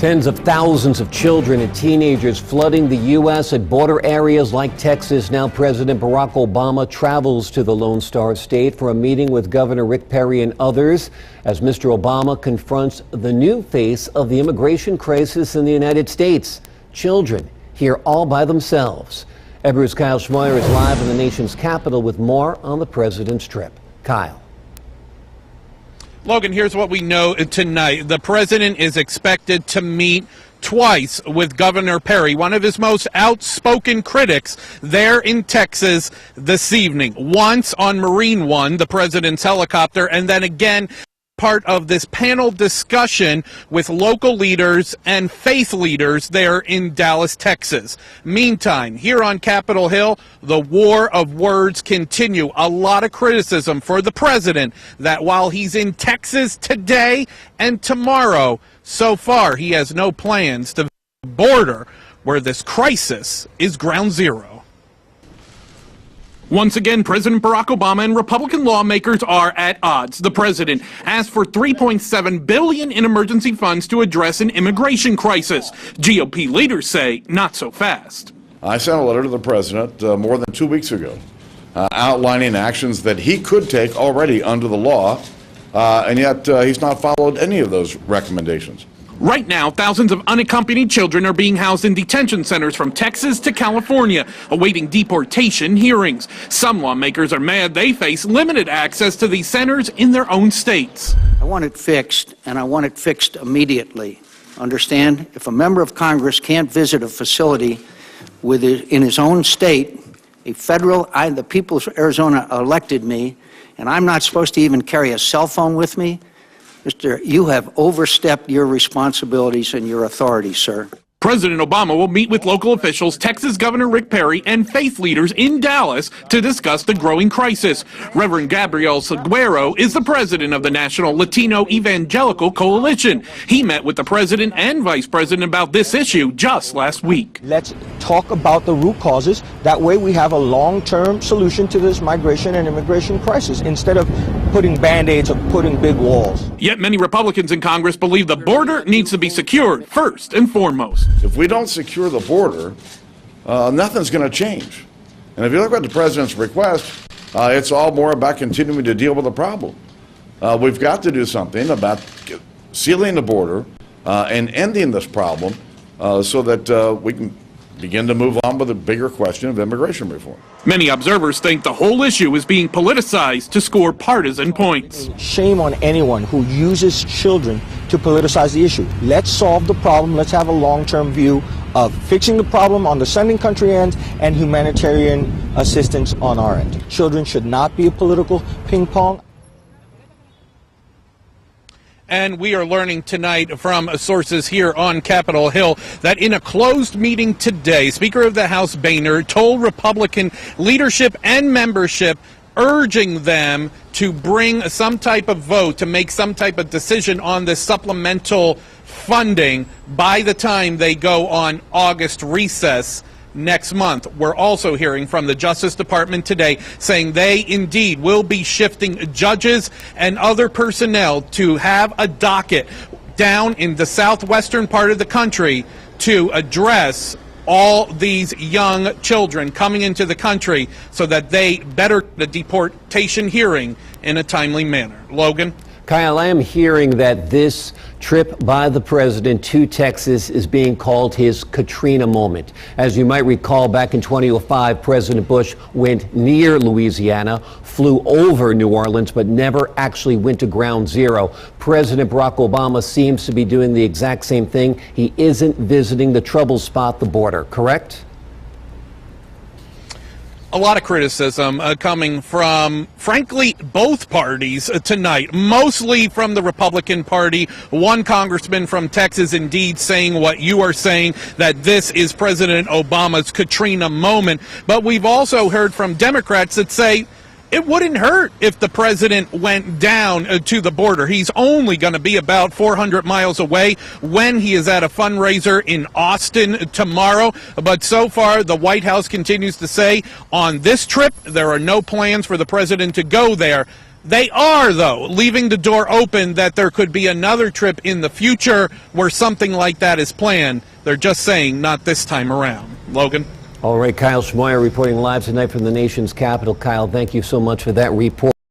Tens of thousands of children and teenagers flooding the U.S. at border areas like Texas. Now President Barack Obama travels to the Lone Star State for a meeting with Governor Rick Perry and others as Mr. Obama confronts the new face of the immigration crisis in the United States. Children here all by themselves. Ebru's Kyle Schmoyer is live in the nation's capital with more on the president's trip. Kyle. Logan, here's what we know tonight. The president is expected to meet twice with Governor Perry, one of his most outspoken critics, there in Texas this evening. Once on Marine One, the president's helicopter, and then again part of this panel discussion with local leaders and faith leaders there in Dallas, Texas. Meantime, here on Capitol Hill, the war of words continue. A lot of criticism for the president that while he's in Texas today and tomorrow, so far he has no plans to visit the border where this crisis is ground zero. Once again, President Barack Obama and Republican lawmakers are at odds. The president asked for $3.7 billion in emergency funds to address an immigration crisis. GOP leaders say not so fast. I sent a letter to the president more than 2 weeks ago outlining actions that he could take already under the law, and yet he's not followed any of those recommendations. Right now, thousands of unaccompanied children are being housed in detention centers from Texas to California, awaiting deportation hearings. Some lawmakers are mad they face limited access to these centers in their own states. I want it fixed, and I want it fixed immediately. Understand? If a member of Congress can't visit a facility in his own state, the people of Arizona elected me, and I'm not supposed to even carry a cell phone with me, you have overstepped your responsibilities and your authority, sir. President Obama will meet with local officials, Texas Governor Rick Perry, and faith leaders in Dallas to discuss the growing crisis. Reverend Gabriel Seguero is the president of the National Latino Evangelical Coalition. He met with the president and vice president about this issue just last week. Let's talk about the root causes. That way we have a long-term solution to this migration and immigration crisis instead of putting Band-Aids or putting big walls. Yet many Republicans in Congress believe the border needs to be secured first and foremost. If we don't secure the border, nothing's going to change. And if you look at the president's request, it's all more about continuing to deal with the problem. We've got to do something about sealing the border and ending this problem so that we can begin to move on with the bigger question of immigration reform. Many observers think the whole issue is being politicized to score partisan points. Shame on anyone who uses children to politicize the issue. Let's solve the problem. Let's have a long-term view of fixing the problem on the sending country end and humanitarian assistance on our end. Children should not be a political ping pong. And we are learning tonight from sources here on Capitol Hill that in a closed meeting today, Speaker of the House Boehner told Republican leadership and membership, urging them to bring some type of vote, to make some type of decision on this supplemental funding by the time they go on August recess next month. We're also hearing from the Justice Department today saying they indeed will be shifting judges and other personnel to have a docket down in the southwestern part of the country to address all these young children coming into the country so that they better the deportation hearing in a timely manner. Logan? Kyle, I am hearing that this trip by the president to Texas is being called his Katrina moment. As you might recall, back in 2005, President Bush went near Louisiana, flew over New Orleans, but never actually went to ground zero. President Barack Obama seems to be doing the exact same thing. He isn't visiting the trouble spot, the border, correct? A lot of criticism coming from, frankly, both parties tonight, mostly from the Republican Party. One congressman from Texas indeed saying what you are saying, that this is President Obama's Katrina moment. But we've also heard from Democrats that say it wouldn't hurt if the president went down to the border. He's only going to be about 400 miles away when he is at a fundraiser in Austin tomorrow. But so far, the White House continues to say on this trip, there are no plans for the president to go there. They are, though, leaving the door open that there could be another trip in the future where something like that is planned. They're just saying not this time around. Logan? All right, Kyle Schmoyer reporting live tonight from the nation's capital. Kyle, thank you so much for that report.